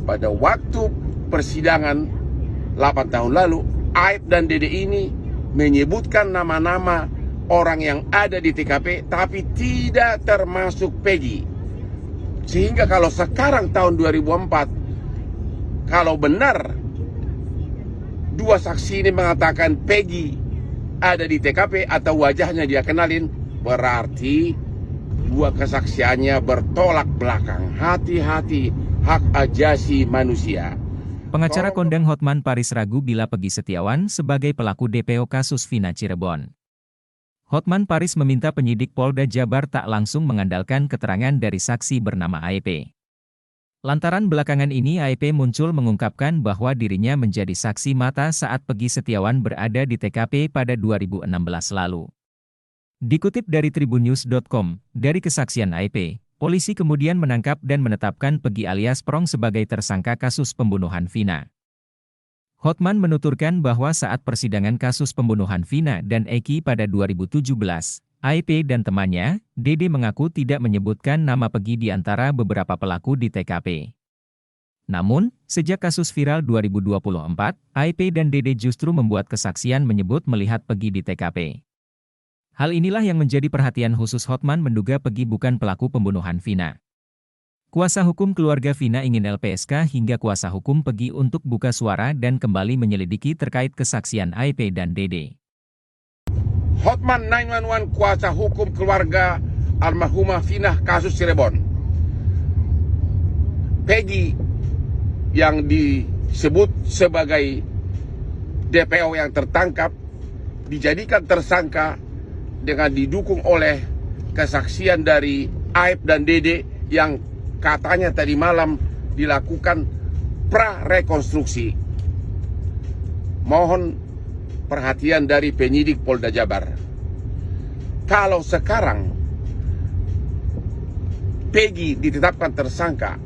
pada waktu persidangan 8 tahun lalu, Aib dan Dede ini menyebutkan nama-nama orang yang ada di TKP tapi tidak termasuk Peggy. Sehingga kalau sekarang tahun 2004, kalau benar dua saksi ini mengatakan Peggy ada di TKP atau wajahnya dia kenalin, berarti dua kesaksiannya bertolak belakang. Hati-hati, hak ajasi manusia. Pengacara kondang Hotman Paris ragu bila Peggy Setiawan sebagai pelaku DPO kasus Vina Cirebon. Hotman Paris meminta penyidik Polda Jabar tak langsung mengandalkan keterangan dari saksi bernama AEP. Lantaran belakangan ini AEP muncul mengungkapkan bahwa dirinya menjadi saksi mata saat Peggy Setiawan berada di TKP pada 2016 lalu. Dikutip dari tribunnews.com, dari kesaksian AEP, polisi kemudian menangkap dan menetapkan Peggy alias Prong sebagai tersangka kasus pembunuhan Vina. Hotman menuturkan bahwa saat persidangan kasus pembunuhan Vina dan Eki pada 2017, AEP dan temannya, Dede mengaku tidak menyebutkan nama Peggy di antara beberapa pelaku di TKP. Namun, sejak kasus viral 2024, AEP dan Dede justru membuat kesaksian menyebut melihat Peggy di TKP. Hal inilah yang menjadi perhatian khusus Hotman menduga Peggy bukan pelaku pembunuhan Vina. Kuasa hukum keluarga Vina ingin LPSK hingga kuasa hukum Peggy untuk buka suara dan kembali menyelidiki terkait kesaksian AEP dan Dede. Hotman 911 kuasa hukum keluarga almarhumah Vina kasus Cirebon. Peggy yang disebut sebagai DPO yang tertangkap dijadikan tersangka dengan didukung oleh kesaksian dari Aib dan Dede yang katanya tadi malam dilakukan pra-rekonstruksi. Mohon perhatian dari penyidik Polda Jabar. Kalau sekarang Peggy ditetapkan tersangka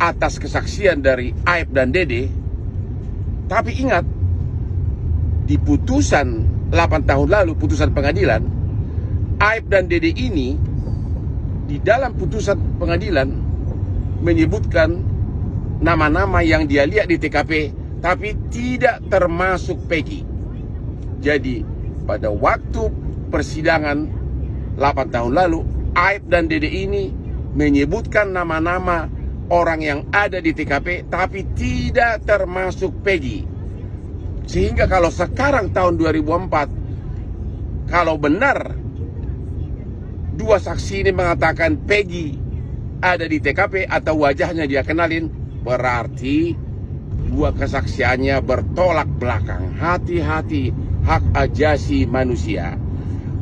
atas kesaksian dari Aib dan Dede, tapi ingat, di putusan 8 tahun lalu, putusan pengadilan, Aib dan Dede ini di dalam putusan pengadilan menyebutkan nama-nama yang dia lihat di TKP tapi tidak termasuk Peggy. Jadi pada waktu persidangan 8 tahun lalu, Aib dan Dede ini menyebutkan nama-nama orang yang ada di TKP tapi tidak termasuk Peggy. Sehingga kalau sekarang tahun 2004, kalau benar dua saksi ini mengatakan Peggy ada di TKP atau wajahnya dia kenalin, berarti dua kesaksiannya bertolak belakang. Hati-hati, hak ajasi manusia.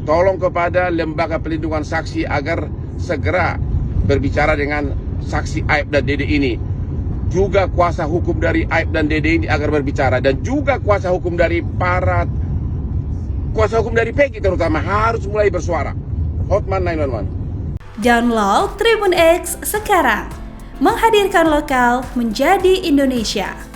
Tolong kepada Lembaga Pelindungan Saksi agar segera berbicara dengan saksi Aib dan Dede ini. Juga kuasa hukum dari Aib dan Dede ini agar berbicara. Dan juga kuasa hukum dari kuasa hukum dari Peggy terutama harus mulai bersuara. Hotman 911. Download Tribun X sekarang. Menghadirkan lokal menjadi Indonesia.